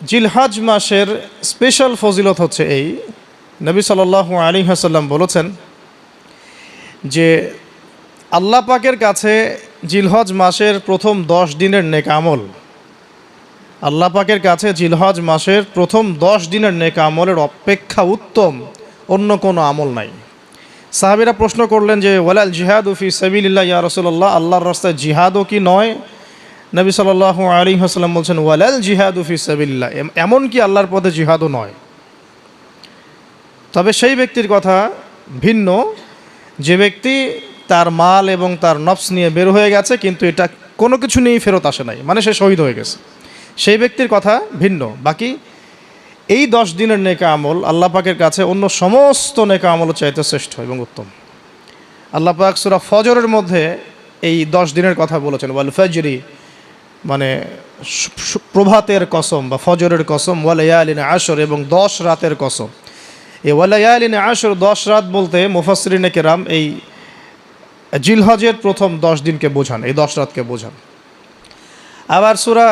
জিলহজ মাসের স্পেশাল ফজিলত হচ্ছে এই, নবী সাল্লাল্লাহু আলাইহি ওয়াসাল্লাম বলেছেন যে আল্লাহ পাকের কাছে জিলহজ মাসের প্রথম 10 দিনের নেক আমল, আল্লাহ পাকের কাছে জিলহজ মাসের প্রথম 10 দিনের নেক আমলের অপেক্ষা উত্তম অন্য কোনো আমল নাই। সাহাবীরা প্রশ্ন করলেন যে ওয়ালাল জিহাদু ফি সাবিলিল্লাহ ইয়া রাসূলুল্লাহ, আল্লাহর রাস্তায় জিহাদও কি নয়? নবী সাল্লাল্লাহু আলাইহি ওয়াসাল্লাম বলছেন ওয়ালাল জিহাদু ফি সাবিলিল্লাহ, এমন কি আল্লাহর পথে জিহাদও নয়। তবে সেই ব্যক্তির কথা ভিন্ন যে ব্যক্তি তার মাল এবং তার নফস নিয়ে বের হয়ে গেছে কিন্তু এটা কোনো কিছু নিয়েই ফেরত আসে নাই, মানে সে শহীদ হয়ে গেছে, সেই ব্যক্তির কথা ভিন্ন। বাকি এই 10 দিনের নেকা আমল আল্লাহ পাকের কাছে অন্য সমস্ত নেকা আমল চাইতে শ্রেষ্ঠ এবং উত্তম। আল্লাহ পাক সূরা ফজরের মধ্যে এই 10 দিনের কথা বলেছেন, ওয়াল ফজরি মানে প্রভাতের কসম বা ফজরের কসম, ওয়া লায়ালিন আশর এবং 10 রাতের কসম। এই ওয়া লায়ালিন আশর 10 রাত বলতে মুফাসসিরিনে কেরাম এই জিলহজের প্রথম 10 দিনকে বোঝান, এই 10 রাতকে বোঝান। আবার সূরা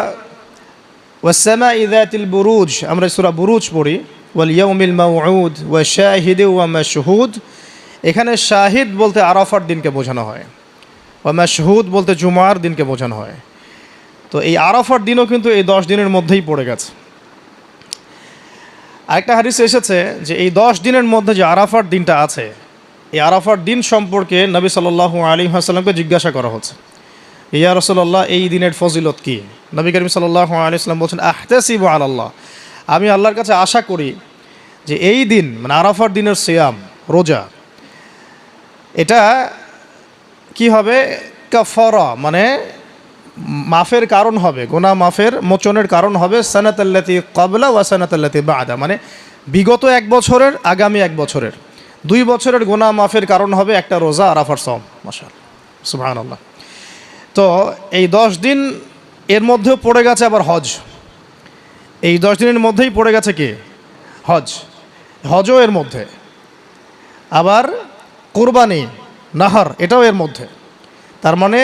ওয়াস-সামাই যাতিল বুরুজ, আমরা সূরা বুরুজ পড়ি, ওয়াল ইয়াউমিল মাউউদ ওয়া শাহিদি ওয়া মাশহুদ, এখানে শাহিদ বলতে আরাফার দিনকে বোঝানো হয়, ওয়া মাশহুদ বলতে জুমার দিনকে বোঝানো হয়। তো এই আরাফার দিনও কিন্তু এই 10 দিনের মধ্যেই পড়ে গেছে। আরেকটা হাদিসে এসেছে যে এই 10 দিনের মধ্যে যে আরাফার দিনটা আছে, এই আরাফার দিন সম্পর্কে নবী সাল্লাল্লাহু আলাইহি ওয়াসাল্লামকে জিজ্ঞাসা করা হচ্ছে, ইয়া রাসূলুল্লাহ এই দিনের ফজিলত কি? নবী করিম সাল্লাল্লাহু আলাইহি ওয়াসাল্লাম বলছেন আহতাসিবু আলাল্লাহ, আমি আল্লাহর কাছে আশা করি যে এই দিন মানে আরাফার দিনের সিয়াম রোজা, এটা কি হবে? কাফারা মানে মাফের কারণ হবে, গুনাহ মাফের মোচনের কারণ হবে। সানাতাল্লাতি ক্বাবলা ওয়া সানাতাল্লাতি বা'দা, মানে বিগত 1 বছরের আগামী 1 বছরের 2 বছরের গুনাহ মাফের কারণ হবে একটা রোজা আরাফার সওম। মাশাআল্লাহ, সুবহানাল্লাহ। তো এই 10 দিন এর মধ্যেও পড়ে গেছে আবার হজ, এই 10 দিনের মধ্যেই পড়ে গেছে কি? হজ, হজও এর মধ্যে। আবার কুরবানি নাহার এটাও এর মধ্যে। তার মানে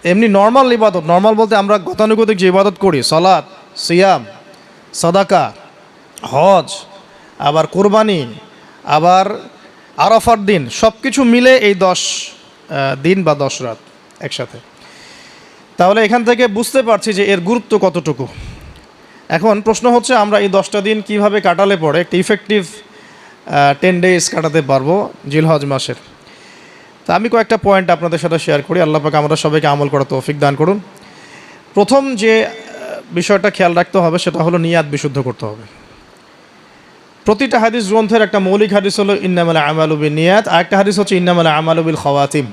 এমনি নর্মাল ইবাদত, নর্মাল বলতে আমরা গতানুগতিক যে ইবাদত করি, সালাত, সিয়াম, সাদাকা, হজ, আবার কুরবানি, আবার আরাফার দিন, সব কিছু মিলে এই 10 দিন বা 10 রাত একসাথে। তাহলে এখান থেকে বুঝতে পারছি যে এর গুরুত্ব কতটুকু। এখন প্রশ্ন হচ্ছে আমরা এই 10টা দিন কিভাবে কাটালে পরে একটা ইফেক্টিভ 10 ডেজ কাটাতে পারবো জিলহজ মাসের। তা আমি কয়েকটা পয়েন্ট আপনাদের সাথে শেয়ার করি, আল্লাহ পাক আমরা সবাইকে আমল করার তৌফিক দান করুন। প্রথম যে বিষয়টা খেয়াল রাখতে হবে সেটা হলো নিয়াত বিশুদ্ধ করতে হবে। প্রতিটা হাদিস গ্রন্থের একটা মৌলিক হাদিস হলো ইন্নামাল আমালু বিন্নিয়াত, আর একটা হাদিস হচ্ছে ইন্নামাল আমালু বিল খাওয়াতিম।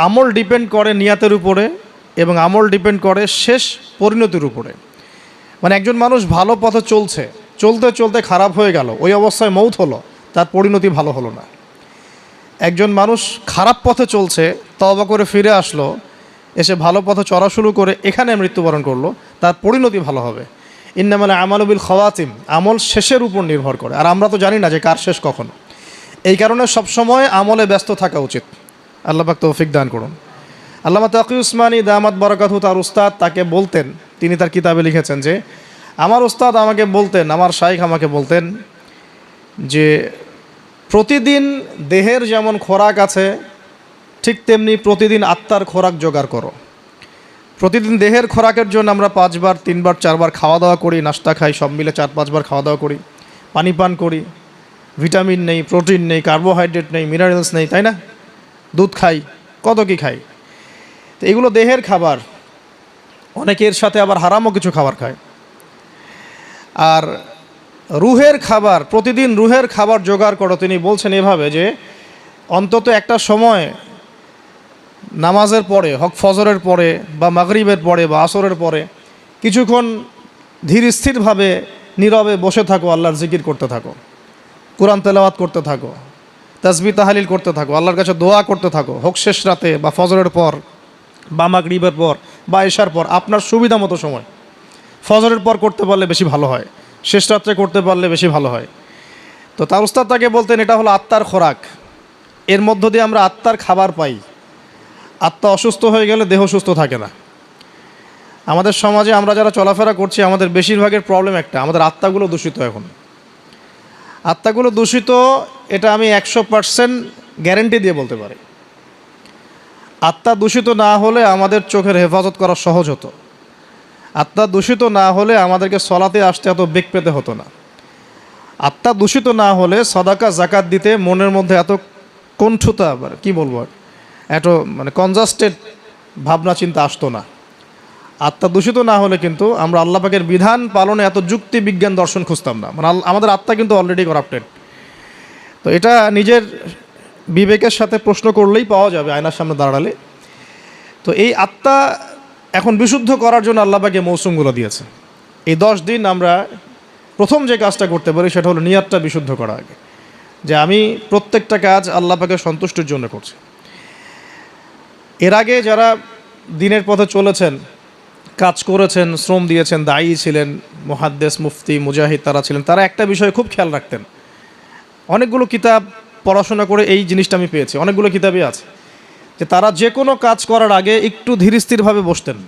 আমল ডিপেন্ড করে নিয়াতের উপরে এবং আমল ডিপেন্ড করে শেষ পরিণতির উপরে। মানে একজন মানুষ ভালো পথে চলছে, চলতে চলতে খারাপ হয়ে গেল, ওই অবস্থায় মৌত হলো, তার পরিণতি ভালো হলো না। একজন মানুষ খারাপ পথে চলছে, তওবা করে ফিরে আসলো, এসে ভালো পথে চলা শুরু করে এখানে মৃত্যুবরণ করলো, তার পরিণতি ভালো হবে। ইন্নামাল আমালু বিল খাওয়াতিম, আমল শেষের উপর নির্ভর করে, আর আমরা তো জানি না যে কার শেষ কখন। এই কারণে সবসময় আমলে ব্যস্ত থাকা উচিত। আল্লাহ পাক তৌফিক দান করুন। আল্লামা তাকি উসমানী দামাত বারাকাতহু তার উস্তাদ তাকে বলতেন, তিনি তার কিতাবে লিখেছেন যে আমার উস্তাদ আমাকে বলতেন, আমার শাইখ আমাকে বলতেন যে প্রতিদিন দেহের যেমন খোরাক আছে ঠিক তেমনি প্রতিদিন আত্মার খোরাক জোগাড় করো। প্রতিদিন দেহের খোরাকের জন্য আমরা 5 বার 3 বার 4 বার খাওয়া দাওয়া করি, নাস্তা খাই, সব মিলে 4-5 বার খাওয়া দাওয়া করি, পানি পান করি, ভিটামিন নেই, প্রোটিন নেই, কার্বোহাইড্রেট নেই, মিনারেলস নেই, তাই না? দুধ খাই, কত কি খাই। তো এগুলো দেহের খাবার, অনেকের সাথে আবার হারামও কিছু খাবার খায়। আর রুহের খাবার, প্রতিদিন রুহের খাবার জোগাড় করো। তিনি বলছেন এভাবে যে অন্তত একটা সময় নামাজের পরে, হক ফজরের পরে বা মাগরিবের পরে বা আসরের পরে কিছুক্ষণ ধীর স্থিরভাবে নীরবে বসে থাকো, আল্লাহর জিকির করতে থাকো, কোরআন তেলাওয়াত করতে থাকো, তাসবিহ তাহলিল করতে থাকো, আল্লাহর কাছে দোয়া করতে থাকো, হোক শেষ রাতে বা ফজরের পর বা মাগরিবের পর বা এশার পর, আপনার সুবিধা মতো সময়। ফজরের পর করতে পারলে বেশি ভালো হয়, শেষ রাত্রে করতে পারলে বেশি ভালো হয়। তো তার উস্তাদ তাকে বলতেন এটা হলো আত্মার খোরাক, এর মধ্য দিয়ে আমরা আত্মার খাবার পাই। আত্মা অসুস্থ হয়ে গেলে দেহ সুস্থ থাকে না। আমাদের সমাজে আমরা যারা চলাফেরা করছি আমাদের বেশিরভাগের প্রবলেম একটা, আমাদের আত্মাগুলো দূষিত। এখন আত্মাগুলো দূষিত, এটা আমি 100% গ্যারেন্টি দিয়ে বলতে পারি। আত্মা দূষিত না হলে আমাদের চোখের হেফাজত করা সহজ হতো। আত্মা দূষিত না হলে আমাদেরকে সলাতে আসতে এত বেগ পেতে হতো না। আত্মা দূষিত না হলে সদাকা জাকাত দিতে মনের মধ্যে এত কণ্ঠতা, কি বলবো, এত মানে কনজাস্টেড ভাবনা চিন্তা আসতো না। আত্মা দূষিত না হলে কিন্তু আমরা আল্লাহ পাকের বিধান পালনে এত যুক্তি বিজ্ঞান দর্শন খুঁজতাম না। মানে আমাদের আত্মা কিন্তু অলরেডি করাপ্টেড। তো এটা নিজের বিবেকের সাথে প্রশ্ন করলেই পাওয়া যাবে আয়নার সামনে দাঁড়ালে। তো এই আত্মা এখন বিশুদ্ধ করার জন্য আল্লাহ পাকে মৌসুমগুলো দিয়েছে। এই 10 দিন আমরা প্রথম যে কাজটা করতে পারি সেটা হলো নিয়াতটা বিশুদ্ধ করা আগে, যে আমি প্রত্যেকটা কাজ আল্লাহ পাকের সন্তুষ্টির জন্য করছি। এর আগে যারা দিনের পথে চলেছেন, কাজ করেছেন, শ্রম দিয়েছেন, দায়ী ছিলেন, মুহাদ্দিস, মুফতি, মুজাহিদ তারা ছিলেন, তারা একটা বিষয়ে খুব খেয়াল রাখতেন। অনেকগুলো কিতাব পড়াশোনা করে এই জিনিসটা আমি পেয়েছি, অনেকগুলো কিতাবই আছে, যে তারা যে কোনো কাজ করার আগে একটু ধীরস্থিরভাবে বসতেন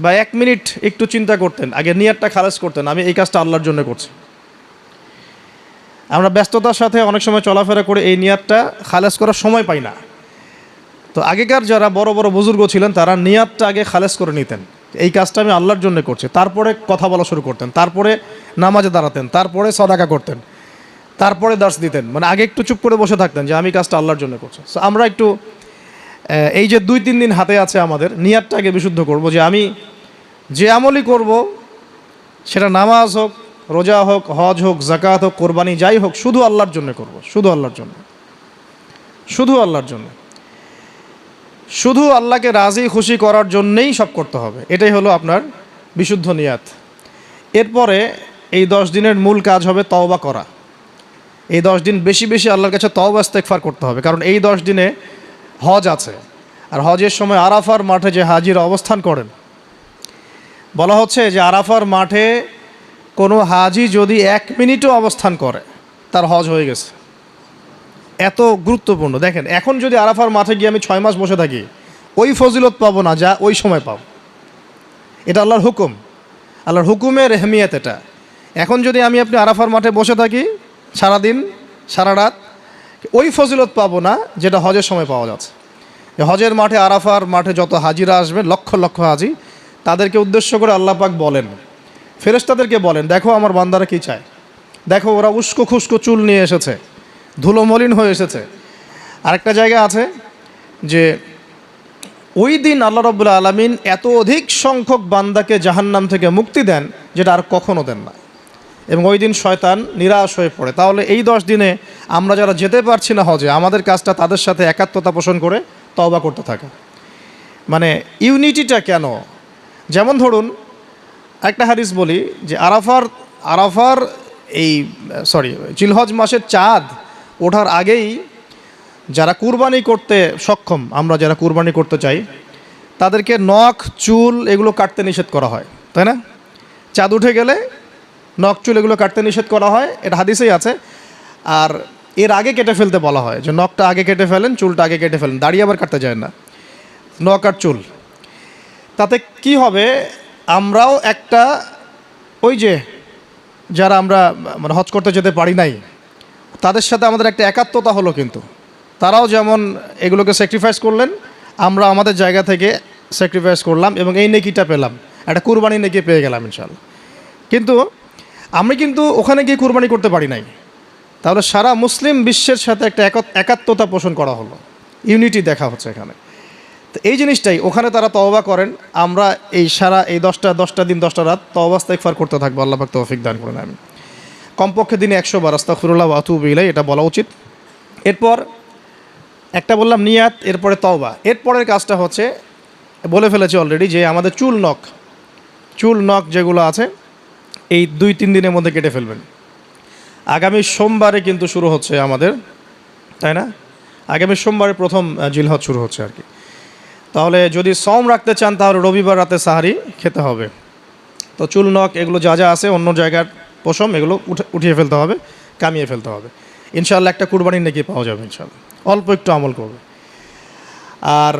বা 1 মিনিট একটু চিন্তা করতেন, আগে নিয়াতটা খালেজ করতেন, আমি এই কাজটা আল্লাহর জন্য করছি। আমরা ব্যস্ততার সাথে অনেক সময় চলাফেরা করে এই নিয়াতটা খালেজ করার সময় পাই না। তো আগেকার যারা বড় বড় বুজুর্গ ছিলেন তারা নিয়াতটা আগে খালেজ করে নিতেন, এই কাজটা আমি আল্লাহর জন্য করছি। তারপরে কথা বলা শুরু করতেন, তারপরে নামাজে দাঁড়াতেন, তারপরে সদাকা করতেন, তারপরে দার্স দিতেন। মানে আগে একটু চুপ করে বসে থাকতেন যে আমি কাজটা আল্লাহর জন্য করছি। সো আমরা একটু এই যে 2-3 দিন হাতে আছে আমাদের, নিয়াতটা আগে বিশুদ্ধ করব, যে আমি যে আমলই করব সেটা নামাজ হোক, রোজা হোক, হজ হোক, জাকাত হোক, কোরবানি যাই হোক, শুধু আল্লাহর জন্য করব, শুধু আল্লাহর জন্য, শুধু আল্লাহর জন্য, শুধু আল্লাহকে রাজি খুশি করার জন্যেই সব করতে হবে। এটাই হলো আপনার বিশুদ্ধ নিয়াত। এরপরে এই 10 দিনের মূল কাজ হবে তওবা করা। এই 10 দিন বেশি বেশি আল্লাহর কাছে তওবা ইস্তেগফার করতে হবে, কারণ এই 10 দিনে হজ আছে। আর হজের সময় আরাফার মাঠে যে হাজিরা অবস্থান করেন, বলা হচ্ছে যে আরাফার মাঠে কোনো হাজি যদি 1 মিনিটও অবস্থান করে তার হজ হয়ে গেছে। এত গুরুত্বপূর্ণ। দেখেন, এখন যদি আরাফার মাঠে গিয়ে আমি 6 মাস বসে থাকি, ওই ফজিলত পাবো না যা ওই সময় পাবো। এটা আল্লাহর হুকুম, আল্লাহর হুকুমের এহমিয়ত এটা। এখন যদি আমি আপনি আরাফার মাঠে বসে থাকি সারাদিন সারা রাত, ওই ফজিলত পাবো না যেটা হজের সময় পাওয়া যাচ্ছে। হজের মাঠে, আরাফার মাঠে যত হাজিরা আসবে, লক্ষ লক্ষ হাজি, তাদেরকে উদ্দেশ্য করে আল্লাহ পাক বলেন, ফেরেশতাদেরকে বলেন, দেখো আমার বান্দারা কি চায়, দেখো ওরা উস্কো খুস্কো চুল নিয়ে এসেছে, ধুলো মলিন হয়ে এসেছে। আরেকটা জায়গা আছে যে ওই দিন আল্লাহ রাব্বুল আলামিন এত অধিক সংখ্যক বান্দাকে জাহান্নাম থেকে মুক্তি দেন যেটা আর কখনো দেন না, এবং ওই দিন শয়তান নিরাশ হয়ে পড়ে। তাহলে এই 10 দিনে আমরা যারা যেতে পারছি না হজে, আমাদের কাজটা তাদের সাথে একাত্মতা পোষণ করে তওবা করতে থাকা। মানে ইউনিটিটা কেন? যেমন ধরুন একটা হাদিস বলি, যে আরাফার এই জিলহজ মাসের চাঁদ ওঠার আগেই যারা কুরবানি করতে সক্ষম, আমরা যারা কুরবানি করতে চাই, তাদেরকে নখ, চুল এগুলো কাটতে নিষেধ করা হয়, তাই না? চাঁদ উঠে গেলে নখ, চুল এগুলো কাটতে নিষেধ করা হয়, এটা হাদিসেই আছে। আর এর আগে কেটে ফেলতে বলা হয়, যে নখটা আগে কেটে ফেলেন, চুলটা আগে কেটে ফেলেন, দাড়ি আবার কাটতে যায় না, নখ আর চুল। তাতে কি হবে, আমরাও একটা, ওই যে যারা আমরা মানে হজ করতে যেতে পারি নাই, তাদের সাথে আমাদের একটা একাত্মতা হলো। কিন্তু তারাও যেমন এগুলোকে স্যাক্রিফাইস করলেন, আমরা আমাদের জায়গা থেকে স্যাক্রিফাইস করলাম এবং এই নেকিটা পেলাম, একটা কুরবানি নেকি পেয়ে গেলাম ইনশাআল্লাহ। কিন্তু আমি কিন্তু ওখানে গিয়ে কুরবানি করতে পারি নাই। তাহলে সারা মুসলিম বিশ্বের সাথে একটা একাত্মতা পোষণ করা হলো, ইউনিটি দেখা হচ্ছে এখানে। তো এই জিনিসটাই ওখানে তারা তওবা করেন, আমরা এই সারা এই 10টা দিন 10টা রাত তওবা ইস্তেগফার করতে থাকবো। আল্লাহ পাক তৌফিক দান করেন। আমি কমপক্ষে দিনে 100 বার আস্তাগফিরুল্লাহ ওয়া আতুবু ইলাইহি, এটা বলা উচিত। এরপর একটা বললাম নিয়াত, এরপরে তওবা। এরপরের কাজটা হচ্ছে, বলে ফেলেছি অলরেডি, যে আমাদের চুল নখ যেগুলো আছে এই 2-3 দিনের মধ্যে কেটে ফেলবেন। আগামী সোমবারে কিন্তু শুরু হচ্ছে আমাদের, তাই না? আগামী সোমবারে প্রথম জিলহজ শুরু হচ্ছে আর কি। তাহলে যদি সওম রাখতে চান তাহলে রবিবার রাতে সাহারি খেতে হবে। তো চুল নখ এগুলো যা যা আছে অন্য জায়গার পশম, এগুলো উঠিয়ে ফেলতে হবে, কামিয়ে ফেলতে হবে। ইনশাআল্লাহ একটা কুরবানির নেকি পাওয়া যাবে ইনশাআল্লাহ, অল্প একটু আমল করবে। আর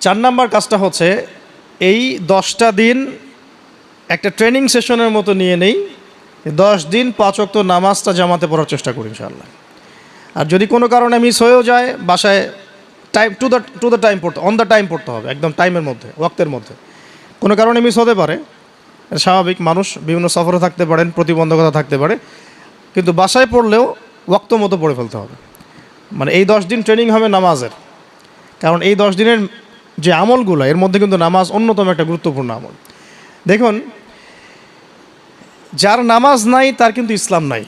4 নাম্বার কাজটা হচ্ছে এই 10টা দিন একটা ট্রেনিং সেশনের মতো নিয়ে নেই, 10 দিন 5 ওয়াক্ত নামাজটা জামাতে পড়ার চেষ্টা করি ইনশাআল্লাহ। আর যদি কোনো কারণে মিস হয়েও যায়, বাসায় টাইম টু দ্য টাইম পড়তে, অন দ্য টাইম পড়তে হবে, একদম টাইমের মধ্যে, ওয়াক্তের মধ্যে। কোনো কারণে মিস হতে পারে, স্বাভাবিক, মানুষ বিভিন্ন সফরে থাকতে পারেন, প্রতিবন্ধকতা থাকতে পারে, কিন্তু বাসায় পড়লেও ওয়াক্ত মতো পড়ে ফেলতে হবে। মানে এই 10 দিন ট্রেনিং হবে নামাজের, কারণ এই 10 দিনের যে আমলগুলো, এর মধ্যে কিন্তু নামাজ অন্যতম একটা গুরুত্বপূর্ণ আমল। দেখুন, যার নামাজ নাই তার কিন্তু ইসলাম নাই,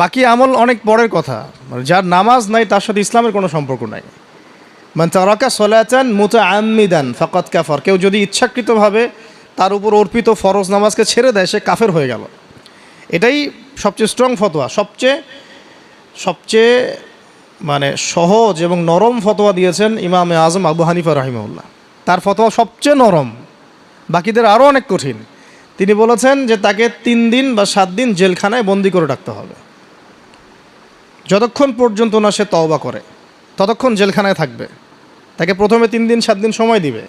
বাকি আমল অনেক পরের কথা। মানে যার নামাজ নাই তার সাথে ইসলামের কোনো সম্পর্ক নাই। মান তারাকা সলাতান মুতাআম্মিদান ফাকাদ কাফার, কেউ যদি ইচ্ছাকৃতভাবে তার উপর অর্পিত ফরজ নামাজকে ছেড়ে দেয়, সে কাফের হয়ে গেল। এটাই সবচেয়ে স্ট্রং ফতোয়া, সবচেয়ে মানে সহজ এবং নরম ফতোয়া দিয়েছেন ইমামে আজম আবু হানিফা রাহিমাহুল্লাহ। তার ফতোয়া সবচেয়ে নরম, বাকিদের আরও অনেক কঠিন। তিনি বলেছেন যে তাকে 3 দিন বা 7 দিন জেলখানায় বন্দি করে রাখতে হবে। যতক্ষণ পর্যন্ত না সে তওবা করে ততক্ষণ জেলখানায় থাকবে। তাকে প্রথমে 3 দিন 7 দিন সময় দিবে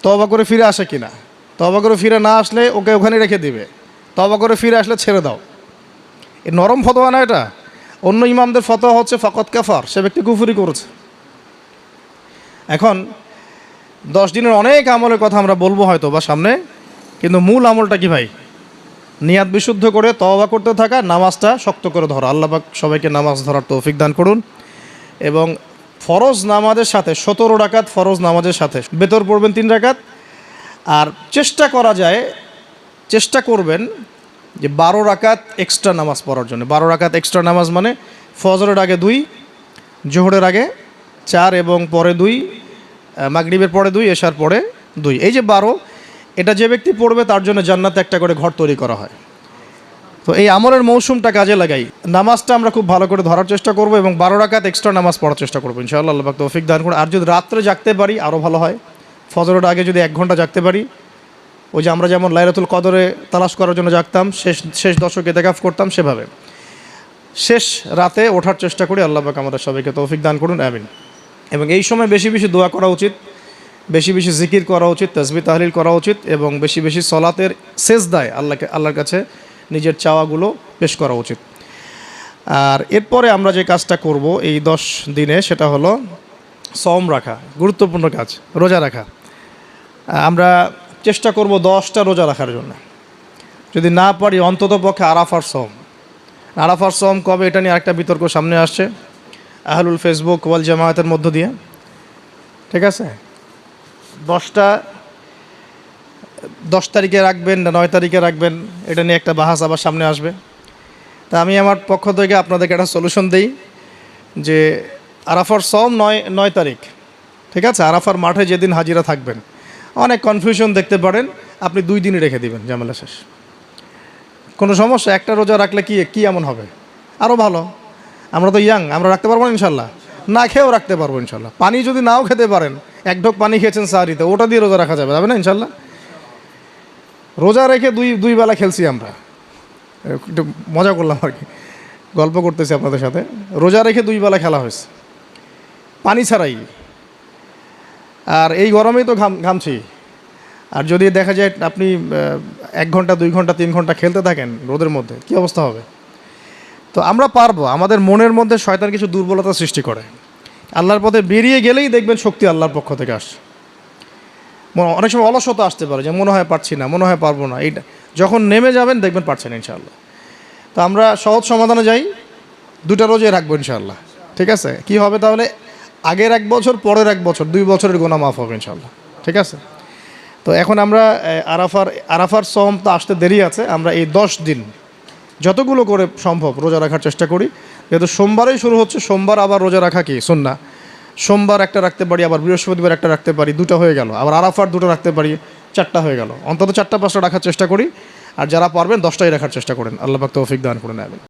তওবা করে ফিরে আসে কিনা। তওবা করে ফিরে না আসলে ওকে ওখানে রেখে দিবে, তওবা করে ফিরে আসলে ছেড়ে দাও। এ নরম ফতোয়া না এটা। অন্য ইমামদের ফতোয়া হচ্ছে ফাকাদ কাফার, সে ব্যক্তি কুফরি করেছে। এখন 10 দিনের অনেক আমলের কথা আমরা বলবো হয়তো বা সামনে, কিন্তু মূল আমলটা কি ভাই? নিয়াত বিশুদ্ধ করে তওবা করতে থাকা, নামাজটা শক্ত করে ধরা। আল্লাহ পাক সবাইকে নামাজ ধরার তৌফিক দান করুন। এবং ফরজ নামাজের সাথে 17 রাকাত ফরজ নামাজের সাথে বেতর পড়বেন 3 রাকাত। আর চেষ্টা করবেন যে 12 রাকাত এক্সট্রা নামাজ পড়ার জন্য। 12 রাকাত এক্সট্রা নামাজ মানে ফজরের আগে 2, জোহরের আগে 4 এবং পরে 2, মাগরিবের পরে 2, এশার পরে 2। এই যে 12, এটা যে ব্যক্তি পড়বে তার জন্য জান্নাতে একটা করে ঘর তৈরি করা হয়। তো এই আমলের মৌসুমটা কাজে লাগাই নামাজটা আমরা খুব ভালো করে ধরার চেষ্টা করব এবং 12 রাকাত এক্সট্রা নামাজ পড়ার চেষ্টা করবো ইনশাআল্লাহ। আল্লাহ পাক তৌফিক দান করুন। আর যদি রাত্রে জাগতে পারি আরও ভালো হয়। ফজরের আগে যদি 1 ঘন্টা জাগতে পারি, ওই যে আমরা যেমন লাইলাতুল কদরে তালাশ করার জন্য জাগতাম, শেষ দশকে ইতিকাফ করতাম, সেভাবে শেষ রাতে ওঠার চেষ্টা করি। আল্লাহ পাক আমাদের সবাইকে তৌফিক দান করুন, আমিন। এবং এই সময় বেশি বেশি দোয়া করা উচিত, বেশি বেশি জিকির করা উচিত, তাসবিহ তাহলিল করা উচিত এবং বেশি বেশি সলাতের সেজদায় আল্লাহর কাছে নিজের চাওয়াগুলো পেশ করা উচিত। আর এরপরে আমরা যে কাজটা করব এই 10 দিনে, সেটা হলো সওম রাখা, গুরুত্বপূর্ণ কাজ, রোজা রাখা। আমরা চেষ্টা করব 10টা রোজা রাখার জন্য। যদি না পারি অন্তত পক্ষে আরাফার সওম কবে, এটা নিয়ে আরেকটা বিতর্ক সামনে আসছে আহলুল ফেসবুক ওয়াল জামায়াতের মধ্য দিয়ে। ঠিক আছে, 10 তারিখে রাখবেন না 9 তারিখে রাখবেন, এটা নিয়ে একটা বাহাস আবার সামনে আসবে। তা আমি আমার পক্ষ থেকে আপনাদেরকে একটা সলিউশন দিই যে আরাফার সওম 9 তারিখ। ঠিক আছে, আরাফার মাঠে যেদিন হাজিরা থাকবেন। অনেক কনফিউশন দেখতে পারেন, আপনি 2 দিনই রেখে দিবেন, ঝামেলা শেষ, কোনো সমস্যা। একটা রোজা রাখলে কি এমন হবে? আরও ভালো। আমরা তো ইয়াং, আমরা রাখতে পারবো না ইনশাল্লাহ, না খেয়েও রাখতে পারবো ইনশাল্লাহ। পানি যদি নাও খেতে পারেন, 1 ঢোক পানি খেয়েছেন সাহারিতে, ওটা দিয়ে রোজা রাখা যাবে না ইনশাল্লাহ? রোজা রেখে দুই বেলা খেলছি আমরা, একটু মজা করলাম আর কি, গল্প করতেছি আপনাদের সাথে। রোজা রেখে 2 বেলা খেলা হয়েছে পানি ছাড়াই। আর এই গরমেই তো ঘামছি। আর যদি দেখা যায় আপনি 1 ঘন্টা 2 ঘন্টা 3 ঘন্টা খেলতে থাকেন রোদের মধ্যে, কী অবস্থা হবে? তো আমরা পারবো। আমাদের মনের মধ্যে শয়তান কিছু দুর্বলতা সৃষ্টি করে। আল্লাহর পথে বেরিয়ে গেলেই দেখবেন শক্তি আল্লাহর পক্ষ থেকে আসে। অনেক সময় অলসতা আসতে পারে, যে মনে হয় পারছি না, মনে হয় পারবো না। এইটা যখন নেমে যাবেন দেখবেন পারছেন ইনশাআল্লাহ। তো আমরা সহজ সমাধানে যাই, 2টা রোজে রাখবো ইনশাআল্লাহ। ঠিক আছে, কি হবে তাহলে? আগের 1 বছর, পরের 1 বছর, 2 বছরের গুনাহ মাফ হবে ইনশাআল্লাহ। ঠিক আছে, তো এখন আমরা আরাফার সওম তো আসতে দেরি আছে। আমরা এই 10 দিন যতগুলো করে সম্ভব রোজা রাখার চেষ্টা করি। যেহেতু সোমবারেই শুরু হচ্ছে, সোমবার আবার রোজা রাখা কি সুন্নাহ। সোমবার একটা রাখতে পারি, আবার বৃহস্পতিবার একটা রাখতে পারি, 2টা হয়ে গেল। আবার আরাফার 2টা রাখতে পারি, 4টা হয়ে গেল। অন্তত 4টা 5টা রাখার চেষ্টা করি। আর যারা পারবেন 10টাই রাখার চেষ্টা করেন। আল্লাহ পাক তৌফিক দান করেন, আমিন।